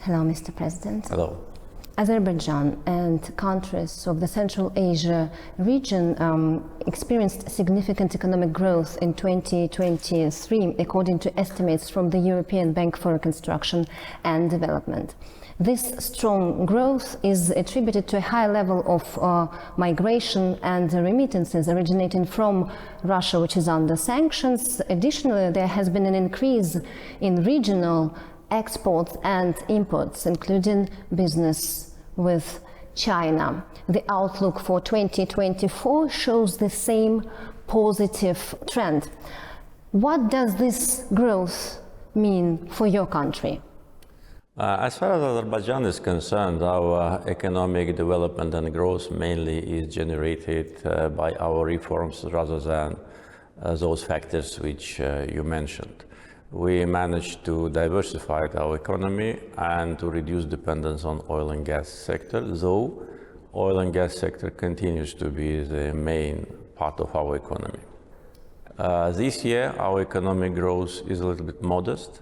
Hello, Mr. President. Hello. Azerbaijan and countries of the Central Asia region experienced significant economic growth in 2023, according to estimates from the European Bank for Reconstruction and Development. This strong growth is attributed to a high level of migration and remittances originating from Russia, which is under sanctions. Additionally, there has been an increase in regional exports and imports, including business with China. The outlook for 2024 shows the same positive trend. What does this growth mean for your country? As far as Azerbaijan is concerned, our economic development and growth mainly is generated by our reforms rather than those factors which you mentioned. We managed to diversify our economy and to reduce dependence on oil and gas sector, though oil and gas sector continues to be the main part of our economy. This year, our economic growth is a little bit modest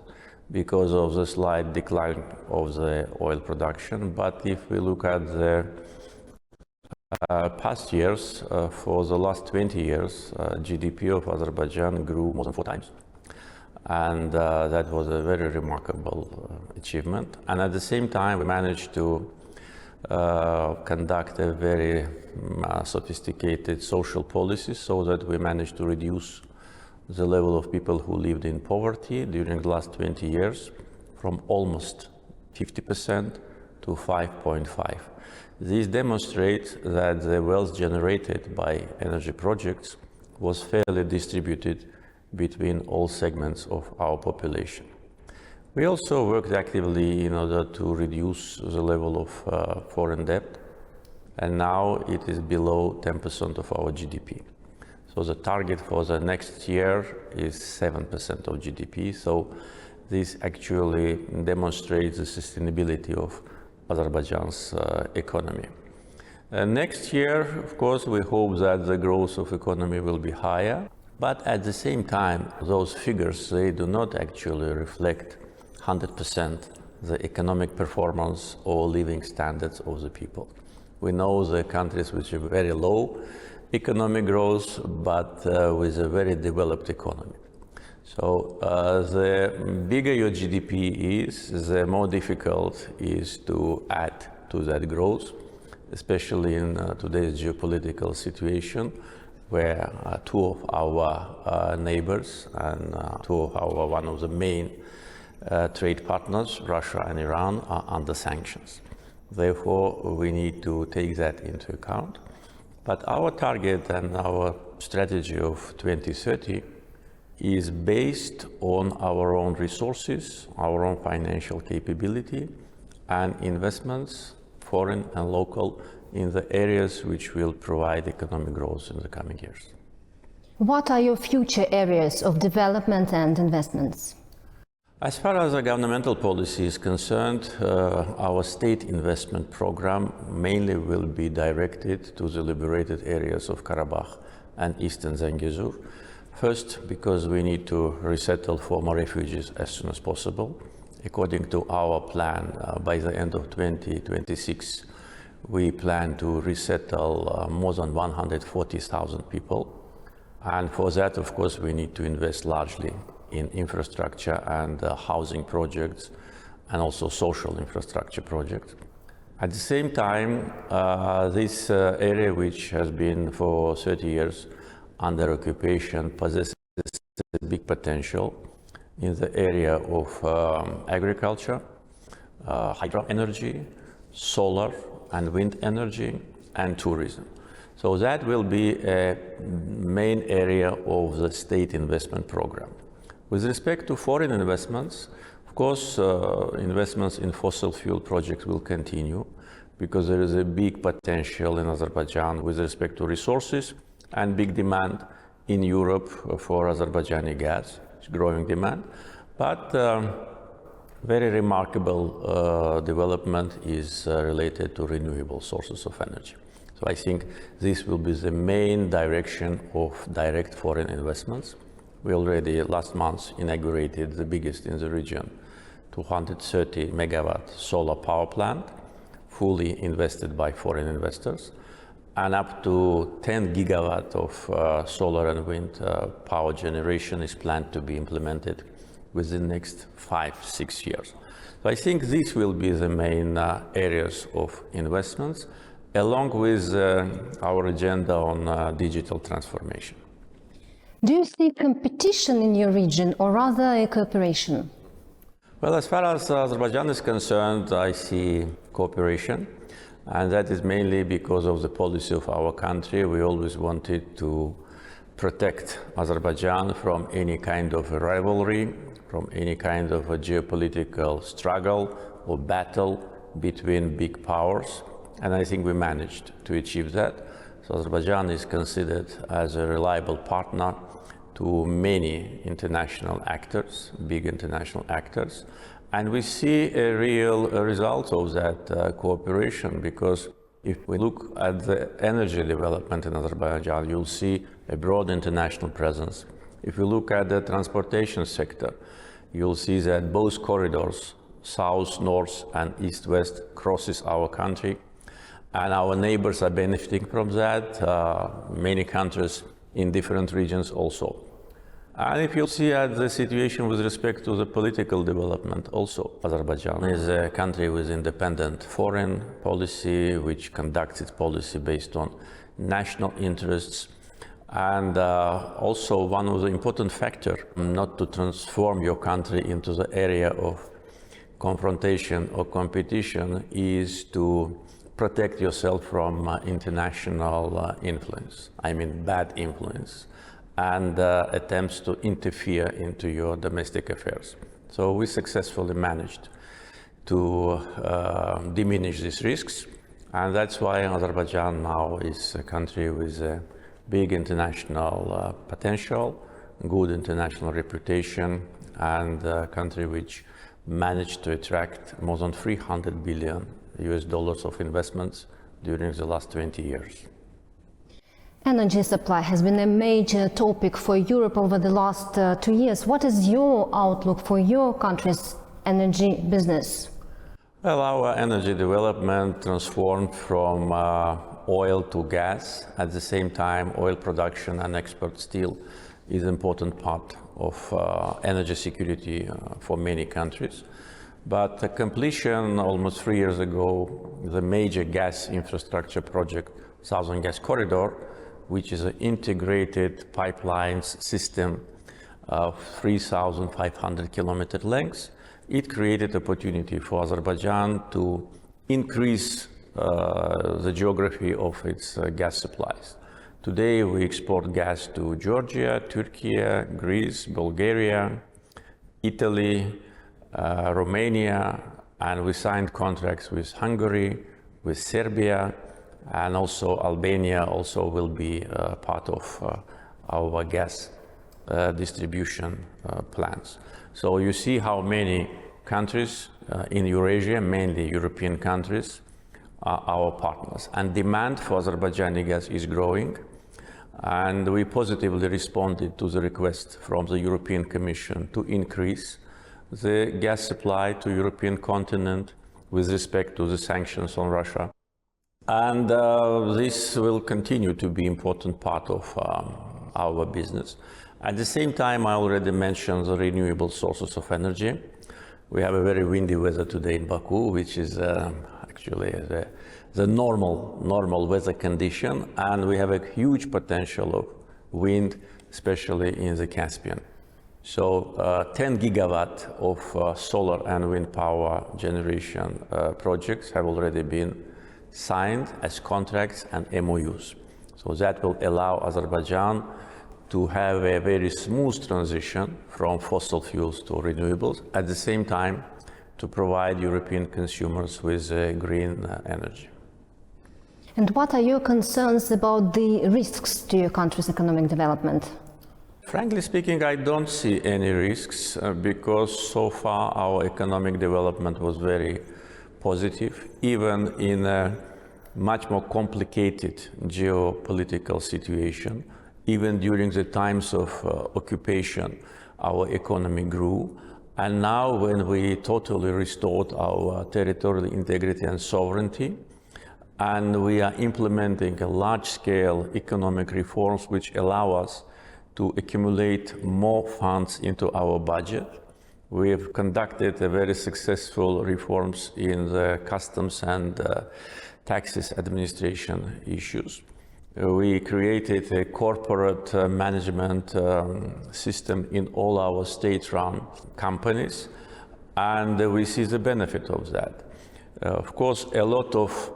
because of the slight decline of the oil production. But if we look at the past years, for the last 20 years, GDP of Azerbaijan grew more than 4 times. And that was a very remarkable achievement. And at the same time, we managed to conduct a very sophisticated social policy so that we managed to reduce the level of people who lived in poverty during the last 20 years from almost 50% to 5.5%. This demonstrates that the wealth generated by energy projects was fairly distributed between all segments of our population. We also worked actively in order to reduce the level of foreign debt, and now it is below 10% of our GDP. So the target for the next year is 7% of GDP. So this actually demonstrates the sustainability of Azerbaijan's economy. Next year, of course, we hope that the growth of economy will be higher. But at the same time, those figures, they do not actually reflect 100% the economic performance or living standards of the people. We know the countries which have very low economic growth, but with a very developed economy. So the bigger your GDP is, the more difficult is to add to that growth, especially in today's geopolitical situation, where two of our neighbors and one of the main trade partners, Russia and Iran, are under sanctions. Therefore, we need to take that into account. But our target and our strategy of 2030 is based on our own resources, our own financial capability, and investments, foreign and local, in the areas which will provide economic growth in the coming years. What are your future areas of development and investments? As far as the governmental policy is concerned, our state investment program mainly will be directed to the liberated areas of Karabakh and Eastern Zangezur. First, because we need to resettle former refugees as soon as possible. According to our plan, by the end of 2026, we plan to resettle more than 140,000 people. And for that, of course, we need to invest largely in infrastructure and housing projects, and also social infrastructure projects. At the same time, this area, which has been for 30 years under occupation, possesses a big potential in the area of agriculture, hydro energy, solar and wind energy, and tourism. So that will be a main area of the state investment program. With respect to foreign investments, of course, investments in fossil fuel projects will continue because there is a big potential in Azerbaijan with respect to resources and big demand in Europe for Azerbaijani gas, growing demand. But very remarkable development is related to renewable sources of energy. So I think this will be the main direction of direct foreign investments. We already last month inaugurated the biggest in the region, 230 megawatt solar power plant, fully invested by foreign investors, and up to 10 gigawatt of solar and wind power generation is planned to be implemented within the next 5-6 years. So I think these will be the main areas of investments, along with our agenda on digital transformation. Do you see competition in your region or rather a cooperation? Well, as far as Azerbaijan is concerned, I see cooperation, and that is mainly because of the policy of our country. We always wanted to protect Azerbaijan from any kind of a rivalry, from any kind of a geopolitical struggle or battle between big powers, and I think we managed to achieve that. So Azerbaijan is considered as a reliable partner to many international actors, big international actors, and we see a real result of that cooperation, because if we look at the energy development in Azerbaijan, you'll see a broad international presence. If you look at the transportation sector, you'll see that both corridors, south, north, and east-west, crosses our country, and our neighbors are benefiting from that, many countries in different regions also. And if you see at the situation with respect to the political development also, Azerbaijan is a country with independent foreign policy, which conducts its policy based on national interests. And also one of the important factors, not to transform your country into the area of confrontation or competition, is to protect yourself from international influence, I mean bad influence, and attempts to interfere into your domestic affairs. So we successfully managed to diminish these risks, and that's why Azerbaijan now is a country with a big international potential, good international reputation, and a country which managed to attract more than $300 billion of investments during the last 20 years. Energy supply has been a major topic for Europe over the last 2 years. What is your outlook for your country's energy business? Well, our energy development transformed from oil to gas. At the same time, oil production and export still is an important part of energy security for many countries. But the completion almost 3 years ago, the major gas infrastructure project, Southern Gas Corridor, which is an integrated pipelines system of 3,500 kilometer length, it created opportunity for Azerbaijan to increase the geography of its gas supplies. Today we export gas to Georgia, Turkey, Greece, Bulgaria, Italy, Romania, and we signed contracts with Hungary, with Serbia, and also Albania also will be part of our gas distribution plans. So you see how many countries in Eurasia, mainly European countries, are our partners. And demand for Azerbaijani gas is growing. And we positively responded to the request from the European Commission to increase the gas supply to European continent with respect to the sanctions on Russia. And this will continue to be an important part of our business. At the same time, I already mentioned the renewable sources of energy. We have a very windy weather today in Baku, which is actually the normal weather condition, and we have a huge potential of wind, especially in the Caspian. So 10 gigawatt of solar and wind power generation projects have already been signed as contracts and MOUs. So that will allow Azerbaijan to have a very smooth transition from fossil fuels to renewables, at the same time to provide European consumers with green energy. And what are your concerns about the risks to your country's economic development? Frankly speaking, I don't see any risks because so far our economic development was very positive, even in a much more complicated geopolitical situation. Even during the times of occupation, our economy grew, And now when we totally restored our territorial integrity and sovereignty, and we are implementing a large-scale economic reforms which allow us to accumulate more funds into our budget. We have conducted a very successful reforms in the customs and taxes administration issues. We created a corporate management system in all our state-run companies, and we see the benefit of that. Of course, a lot of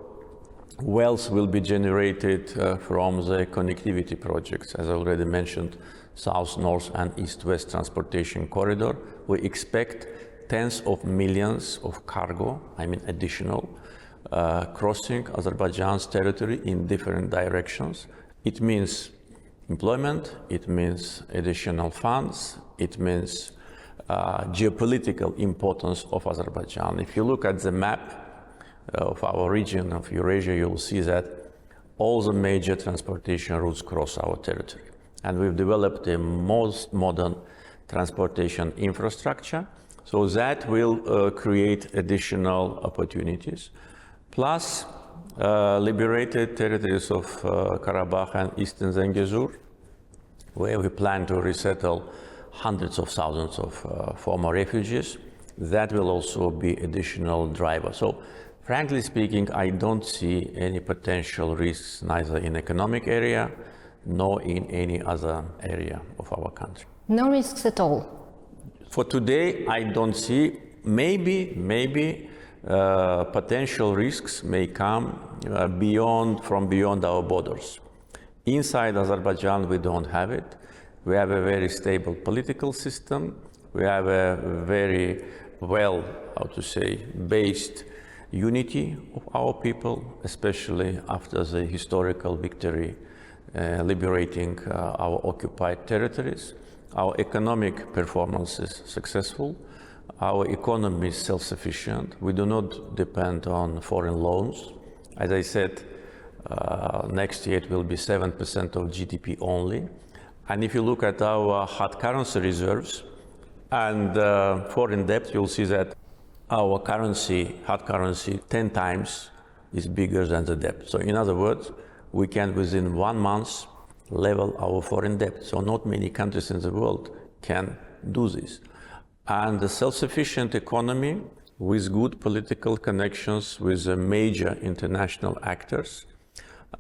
wealth will be generated from the connectivity projects, as I already mentioned, South-North and East-West transportation corridor. We expect tens of millions of cargo, additional, crossing Azerbaijan's territory in different directions. It means employment, it means additional funds, it means geopolitical importance of Azerbaijan. If you look at the map of our region of Eurasia, you'll see that all the major transportation routes cross our territory. And we've developed the most modern transportation infrastructure, so that will create additional opportunities. Plus, liberated territories of Karabakh and Eastern Zengezur, where we plan to resettle hundreds of thousands of former refugees. That will also be additional driver. So, frankly speaking, I don't see any potential risks neither in economic area nor in any other area of our country. No risks at all? For today, I don't see. Maybe potential risks may come from beyond our borders. Inside Azerbaijan, we don't have it. We have a very stable political system. We have a very based unity of our people, especially after the historical victory liberating our occupied territories. Our economic performance is successful. Our economy is self-sufficient. We do not depend on foreign loans. As I said, next year it will be 7% of GDP only. And if you look at our hard currency reserves and foreign debt, you'll see that our hard currency, 10 times is bigger than the debt. So in other words, we can within 1 month level our foreign debt. So not many countries in the world can do this. And the self-sufficient economy with good political connections with the major international actors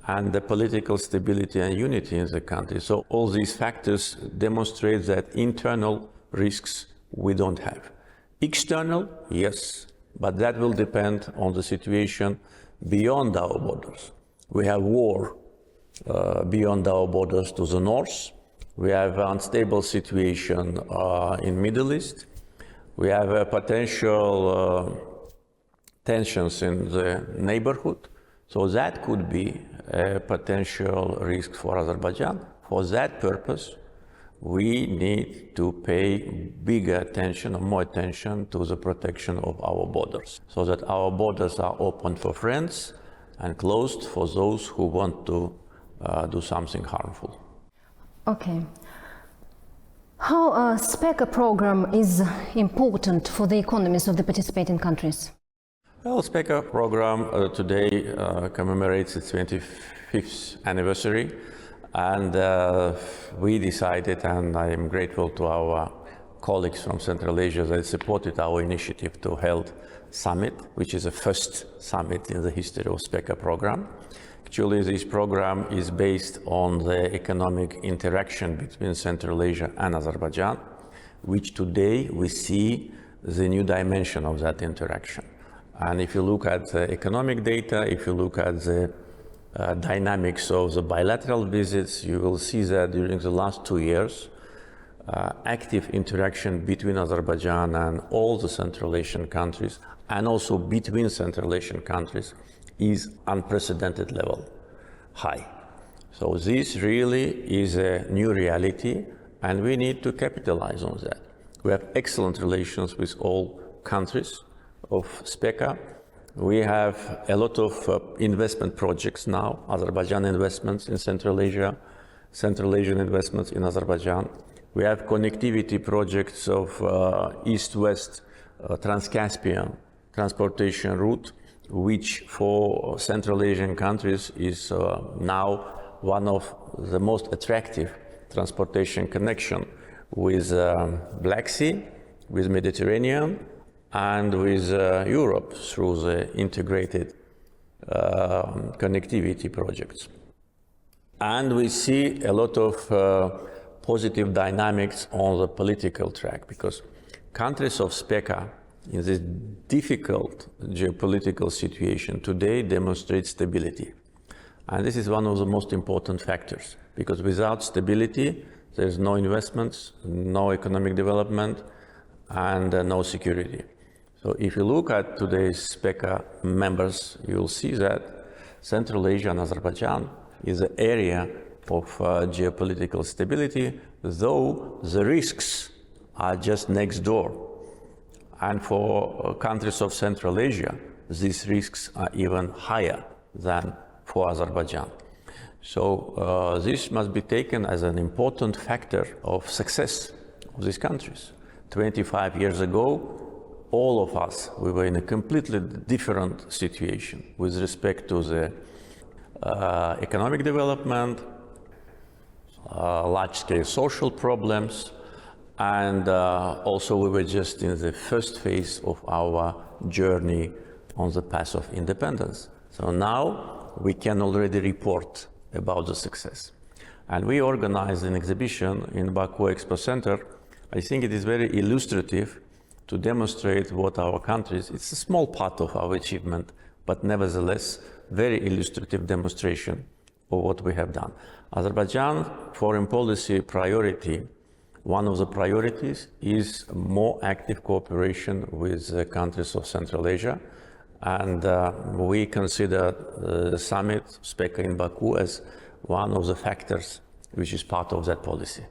and the political stability and unity in the country. So all these factors demonstrate that internal risks we don't have. External, yes, but that will depend on the situation beyond our borders. We have war beyond our borders to the north. We have an unstable situation in Middle East. We have potential tensions in the neighborhood. So that could be a potential risk for Azerbaijan. For that purpose, we need to pay bigger attention or more attention to the protection of our borders, so that our borders are open for friends and closed for those who want to do something harmful. Okay. How a SPECA program is important for the economies of the participating countries? Well, SPECA program today commemorates its 25th anniversary. And we decided, and I am grateful to our colleagues from Central Asia that supported our initiative to hold summit, which is the first summit in the history of SPECA program. Actually, this program is based on the economic interaction between Central Asia and Azerbaijan, which today we see the new dimension of that interaction. And if you look at the economic data, if you look at the dynamics of the bilateral visits, you will see that during the last 2 years, active interaction between Azerbaijan and all the Central Asian countries, and also between Central Asian countries, is unprecedented level, high. So this really is a new reality, and we need to capitalize on that. We have excellent relations with all countries of SPECA. We have a lot of investment projects now, Azerbaijan investments in Central Asia, Central Asian investments in Azerbaijan. We have connectivity projects of East-West Trans-Caspian transportation route, which for Central Asian countries is now one of the most attractive transportation connection with Black Sea, with Mediterranean, and with Europe through the integrated connectivity projects. And we see a lot of positive dynamics on the political track, because countries of SPECA in this difficult geopolitical situation today demonstrate stability. And this is one of the most important factors, because without stability, there's no investments, no economic development, and no security. So if you look at today's SPECA members, you'll see that Central Asia and Azerbaijan is an area of geopolitical stability, though the risks are just next door. And for countries of Central Asia, these risks are even higher than for Azerbaijan. So this must be taken as an important factor of success of these countries. 25 years ago, all of us, we were in a completely different situation with respect to the economic development, large-scale social problems, and also we were just in the first phase of our journey on the path of independence. So now we can already report about the success. And we organized an exhibition in Baku Expo Center. I think it is very illustrative to demonstrate what our countries, it's a small part of our achievement, but nevertheless, very illustrative demonstration of what we have done. Azerbaijan foreign policy priority, one of the priorities is more active cooperation with the countries of Central Asia. And we consider the summit, SPECA in Baku, as one of the factors which is part of that policy.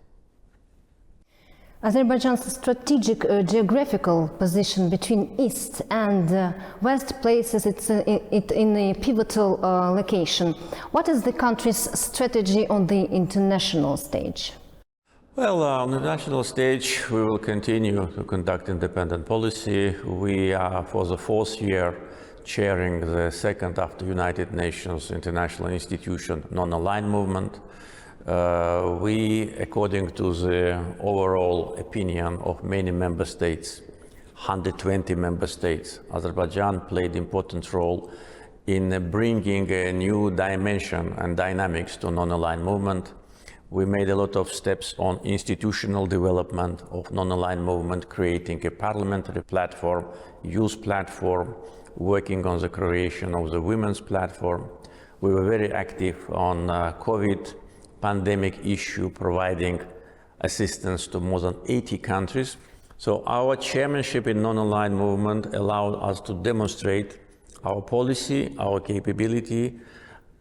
Azerbaijan's strategic geographical position between East and West places it in a pivotal location. What is the country's strategy on the international stage? Well, on the national stage, we will continue to conduct independent policy. We are, for the fourth year, chairing the second after United Nations International Institution non-aligned movement. We, according to the overall opinion of many member states, 120 member states, Azerbaijan played an important role in bringing a new dimension and dynamics to non-aligned movement. We made a lot of steps on institutional development of non-aligned movement, creating a parliamentary platform, youth platform, working on the creation of the women's platform. We were very active on COVID pandemic issue, providing assistance to more than 80 countries. So our chairmanship in non-aligned movement allowed us to demonstrate our policy, our capability,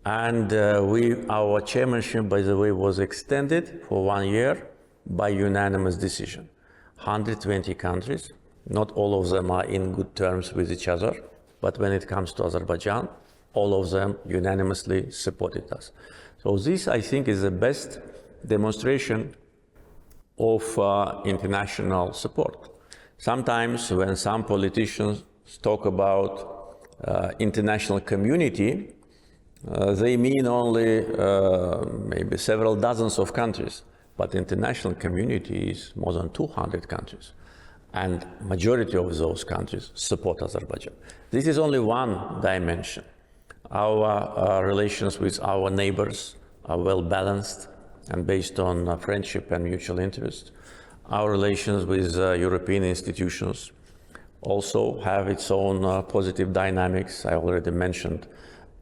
and our chairmanship, by the way, was extended for 1 year by unanimous decision. 120 countries, not all of them are in good terms with each other, but when it comes to Azerbaijan, all of them unanimously supported us. So this, I think, is the best demonstration of international support. Sometimes when some politicians talk about international community, they mean only maybe several dozens of countries, but international community is more than 200 countries. And majority of those countries support Azerbaijan. This is only one dimension. Our relations with our neighbors are well balanced and based on friendship and mutual interest. Our relations with European institutions also have its own positive dynamics. I already mentioned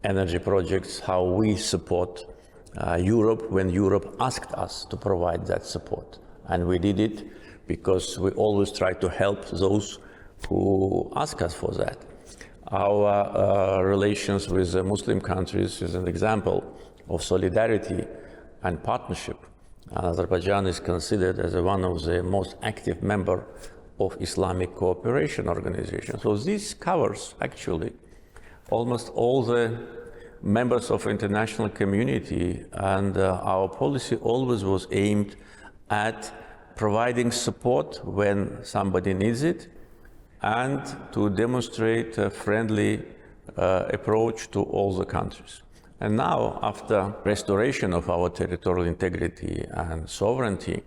energy projects, how we support Europe when Europe asked us to provide that support. And we did it because we always try to help those who ask us for that. Our relations with the Muslim countries is an example of solidarity and partnership. Azerbaijan is considered as one of the most active members of Islamic Cooperation Organization. So this covers actually almost all the members of international community, and our policy always was aimed at providing support when somebody needs it, and to demonstrate a friendly approach to all the countries. And now, after restoration of our territorial integrity and sovereignty,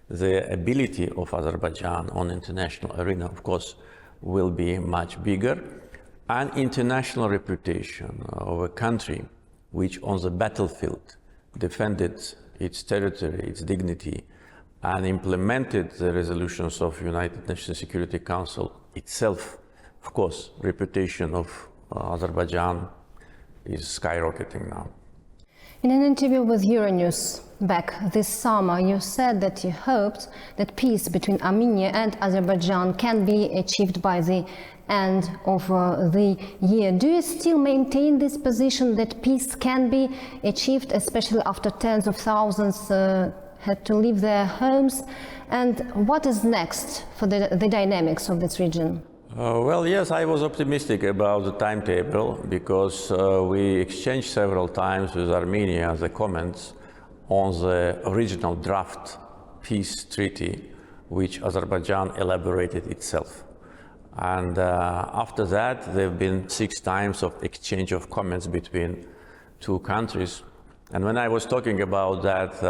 the ability of Azerbaijan on international arena, of course, will be much bigger. And international reputation of a country which on the battlefield defended its territory, its dignity, and implemented the resolutions of United Nations Security Council itself, of course, reputation of Azerbaijan is skyrocketing now. In an interview with Euronews back this summer, you said that you hoped that peace between Armenia and Azerbaijan can be achieved by the end of the year. Do you still maintain this position that peace can be achieved, especially after tens of thousands had to leave their homes? And what is next for the dynamics of this region? Well, yes, I was optimistic about the timetable because we exchanged several times with Armenia the comments on the original draft peace treaty which Azerbaijan elaborated itself. And after that, there have been 6 times of exchange of comments between two countries. And when I was talking about that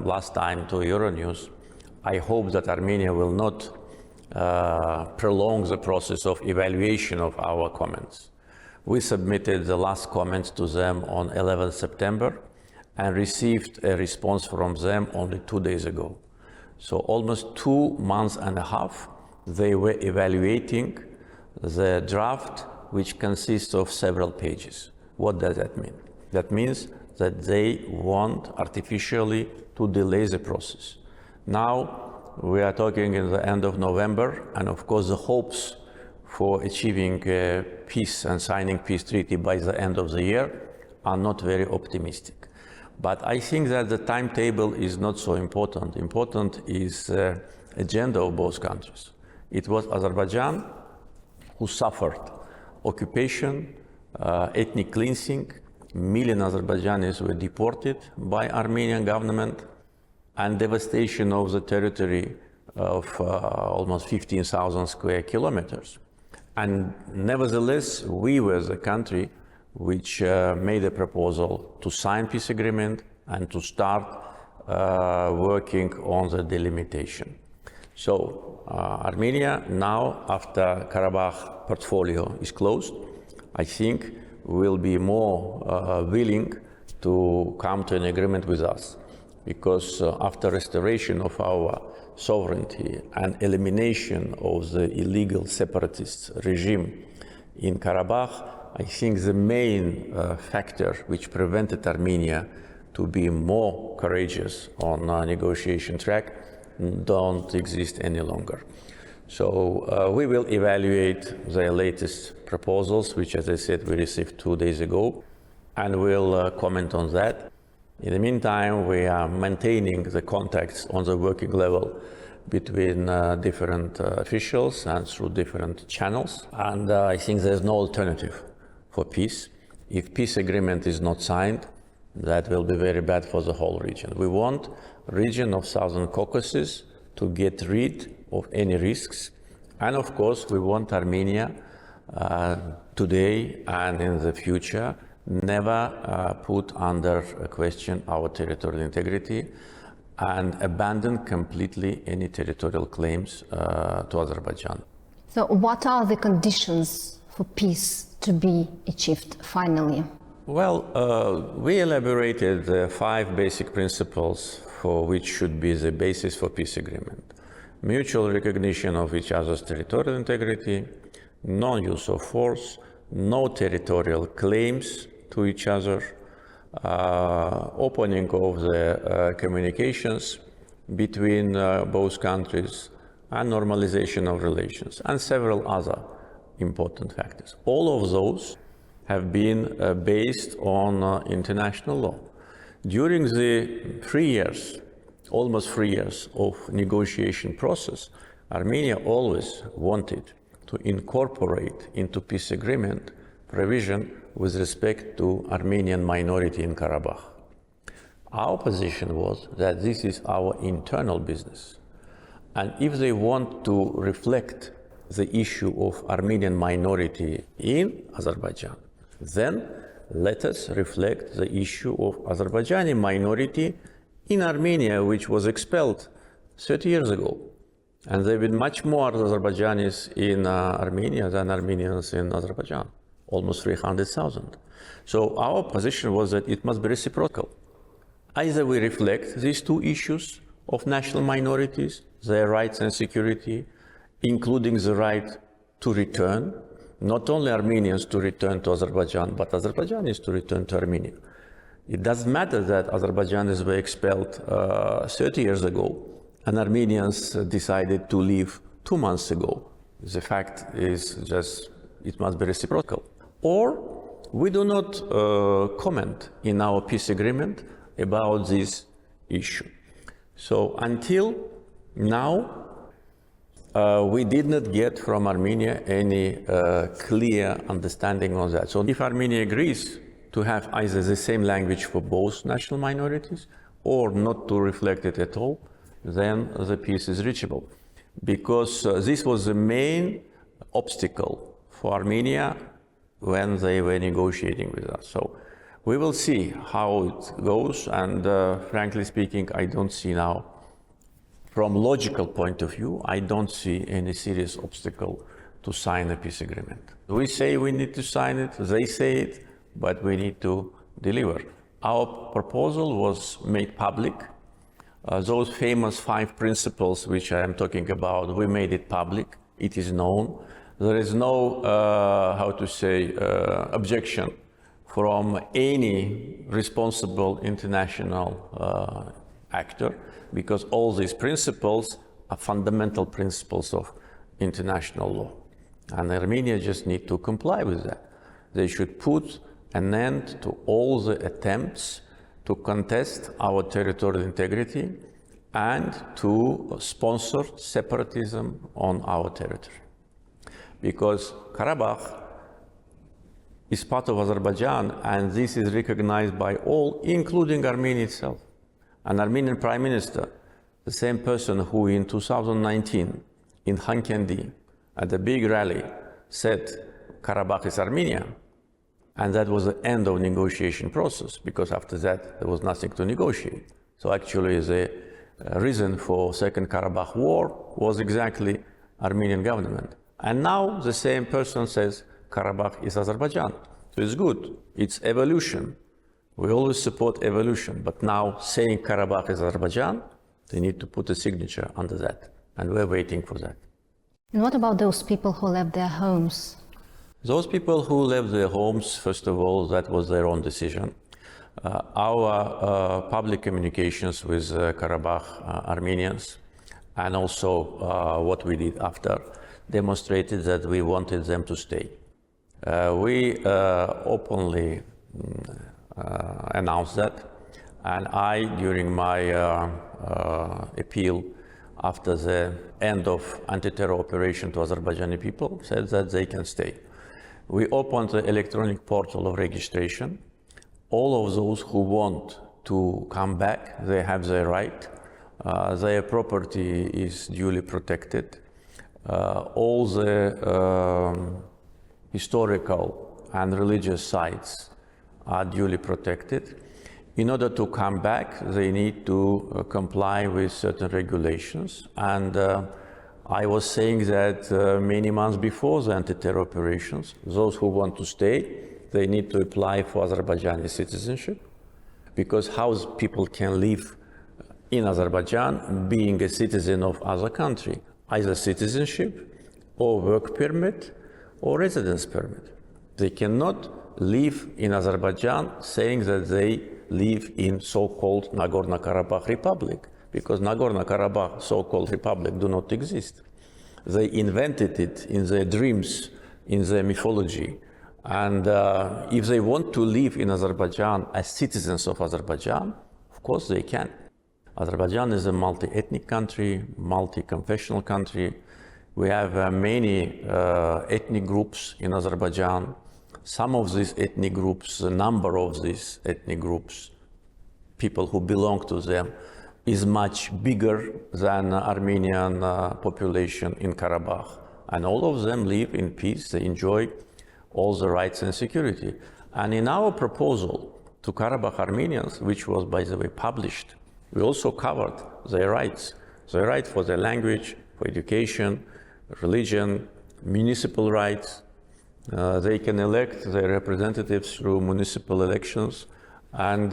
last time to Euronews, I hope that Armenia will not prolong the process of evaluation of our comments. We submitted the last comments to them on 11 September and received a response from them only 2 days ago. So almost 2 months and a half, they were evaluating the draft, which consists of several pages. What does that mean? That means that they want artificially to delay the process. Now, we are talking in the end of November, and of course the hopes for achieving peace and signing peace treaty by the end of the year are not very optimistic. But I think that the timetable is not so important. Important is the agenda of both countries. It was Azerbaijan who suffered occupation, ethnic cleansing. Million Azerbaijanis were deported by Armenian government, and devastation of the territory of almost 15,000 square kilometers. And nevertheless, we were the country which made a proposal to sign peace agreement and to start working on the delimitation. So Armenia now, after Karabakh portfolio is closed, I think will be more willing to come to an agreement with us. Because after restoration of our sovereignty and elimination of the illegal separatist regime in Karabakh, I think the main factor which prevented Armenia to be more courageous on a negotiation track don't exist any longer. So we will evaluate the latest proposals, which, as I said, we received 2 days ago, and we'll comment on that. In the meantime, we are maintaining the contacts on the working level between different officials and through different channels. And I think there's no alternative for peace. If peace agreement is not signed, that will be very bad for the whole region. We want region of Southern Caucasus to get rid of any risks. And of course, we want Armenia today and in the future never put under question our territorial integrity and abandon completely any territorial claims to Azerbaijan. So what are the conditions for peace to be achieved finally? Well, we elaborated 5 basic principles for which should be the basis for peace agreement. Mutual recognition of each other's territorial integrity, non-use of force, no territorial claims to each other, opening of the communications between both countries, and normalization of relations, and several other important factors. All of those have been based on international law. During the 3 years, almost 3 years of negotiation process, Armenia always wanted to incorporate into peace agreement provision with respect to Armenian minority in Karabakh. Our position was that this is our internal business. And if they want to reflect the issue of Armenian minority in Azerbaijan, then let us reflect the issue of Azerbaijani minority in Armenia, which was expelled 30 years ago. And there have been much more Azerbaijanis in Armenia than Armenians in Azerbaijan, almost 300,000. So our position was that it must be reciprocal. Either we reflect these two issues of national minorities, their rights and security, including the right to return, not only Armenians to return to Azerbaijan, but Azerbaijanis to return to Armenia. It doesn't matter that Azerbaijanis were expelled 30 years ago and Armenians decided to leave 2 months ago. The fact is just it must be reciprocal. Or we do not comment in our peace agreement about this issue. So until now, we did not get from Armenia any clear understanding on that. So if Armenia agrees to have either the same language for both national minorities or not to reflect it at all, then the peace is reachable. Because this was the main obstacle for Armenia when they were negotiating with us. So we will see how it goes, and frankly speaking, I don't see now, from logical point of view, I don't see any serious obstacle to sign a peace agreement. We say we need to sign it, they say it, but we need to deliver. Our proposal was made public. Those famous 5 principles which I am talking about, we made it public. It is known. There is no, objection from any responsible international actor, because all these principles are fundamental principles of international law. And Armenia just need to comply with that. They should put an end to all the attempts to contest our territorial integrity and to sponsor separatism on our territory. Because Karabakh is part of Azerbaijan, and this is recognized by all, including Armenia itself. An Armenian Prime Minister, the same person who in 2019 in Hankendi at the big rally said Karabakh is Armenia, and that was the end of negotiation process, because after that there was nothing to negotiate. So actually the reason for Second Karabakh War was exactly Armenian government. And now the same person says Karabakh is Azerbaijan. So it's good, it's evolution. We always support evolution, but now saying Karabakh is Azerbaijan, they need to put a signature under that, and we're waiting for that. And what about those people who left their homes? Those people who left their homes, first of all, that was their own decision. Our public communications with Karabakh Armenians, and also what we did after, demonstrated that we wanted them to stay. We openly announced that, and I, during my appeal after the end of anti-terror operation to Azerbaijani people, said that they can stay. We opened the electronic portal of registration. All of those who want to come back, they have their right. Their property is duly protected. All the historical and religious sites are duly protected. In order to come back, they need to comply with certain regulations. And I was saying that many months before the anti-terror operations, those who want to stay, they need to apply for Azerbaijani citizenship, because how people can live in Azerbaijan being a citizen of other country, either citizenship or work permit or residence permit. They cannot live in Azerbaijan saying that they live in so-called Nagorno-Karabakh Republic, because Nagorno-Karabakh so-called republic do not exist. They invented it in their dreams, in their mythology. And if they want to live in Azerbaijan as citizens of Azerbaijan, of course they can. Azerbaijan is a multi-ethnic country, multi-confessional country. We have many ethnic groups in Azerbaijan. Some of these ethnic groups, the number of these ethnic groups, people who belong to them, is much bigger than Armenian population in Karabakh. And all of them live in peace, they enjoy all the rights and security. And in our proposal to Karabakh Armenians, which was, by the way, published, we also covered their rights for their language, for education, religion, municipal rights. They can elect their representatives through municipal elections and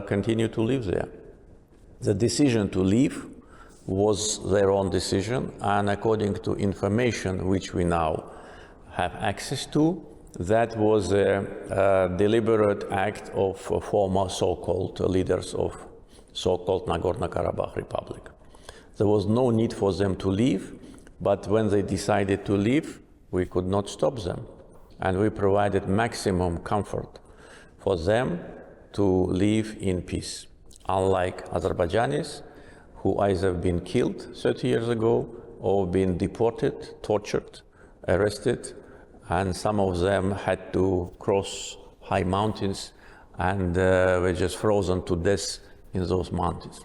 continue to live there. The decision to leave was their own decision, and according to information which we now have access to, that was a deliberate act of former so-called leaders of so-called Nagorno-Karabakh Republic. There was no need for them to leave, but when they decided to leave, we could not stop them. And we provided maximum comfort for them to live in peace. Unlike Azerbaijanis, who either been killed 30 years ago or been deported, tortured, arrested, and some of them had to cross high mountains and were just frozen to death in those mountains.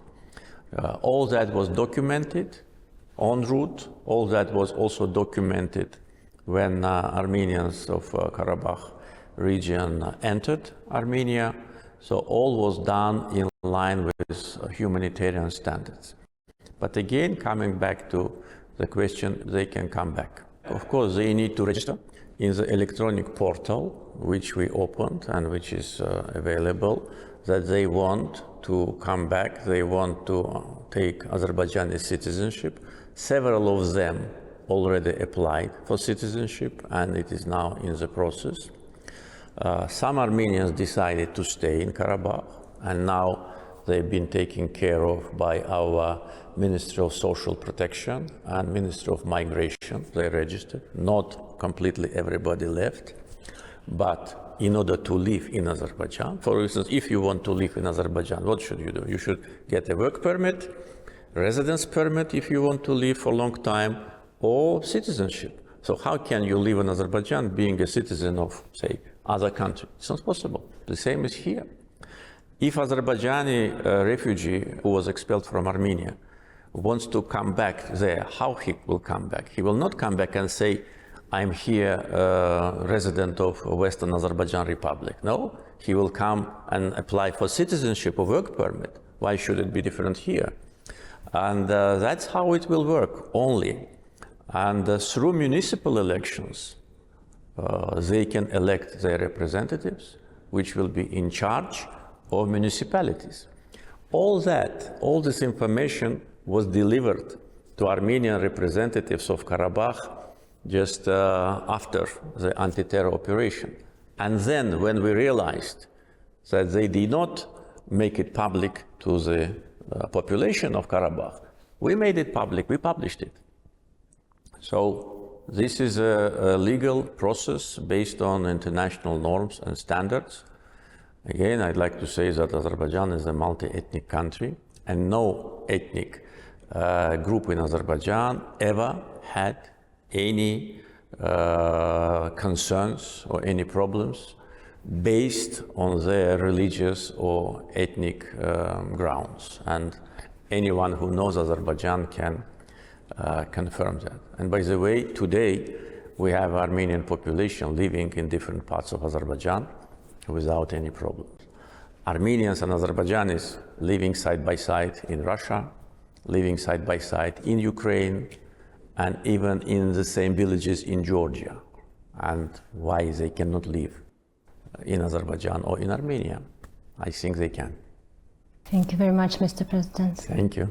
All that was documented en route. All that was also documented when Armenians of Karabakh region entered Armenia. So all was done in line with humanitarian standards. But again, coming back to the question, they can come back. Of course, they need to register in the electronic portal, which we opened and which is available, that they want to come back, they want to take Azerbaijani citizenship. Several of them already applied for citizenship, and it is now in the process. Some Armenians decided to stay in Karabakh, and now they've been taken care of by our Ministry of Social Protection and Ministry of Migration. They registered. Not completely everybody left, but in order to live in Azerbaijan, for instance, if you want to live in Azerbaijan, what should you do? You should get a work permit, residence permit if you want to live for a long time, or citizenship. So how can you live in Azerbaijan being a citizen of, say, other country? It's not possible. The same is here. If Azerbaijani refugee who was expelled from Armenia wants to come back there, how he will come back? He will not come back and say, I'm here, resident of Western Azerbaijan Republic. No, he will come and apply for citizenship or work permit. Why should it be different here? And that's how it will work only. And through municipal elections, they can elect their representatives, which will be in charge of municipalities. All this information was delivered to Armenian representatives of Karabakh just after the anti-terror operation. And then when we realized that they did not make it public to the population of Karabakh, we made it public, we published it. So this is a legal process based on international norms and standards. Again, I'd like to say that Azerbaijan is a multi-ethnic country, and no ethnic group in Azerbaijan ever had any concerns or any problems based on their religious or ethnic grounds. And anyone who knows Azerbaijan can confirm that. And by the way, today we have Armenian population living in different parts of Azerbaijan without any problems. Armenians and Azerbaijanis living side by side in Russia, living side by side in Ukraine, and even in the same villages in Georgia. And why they cannot live in Azerbaijan or in Armenia? I think they can. Thank you very much, Mr. President. Thank you.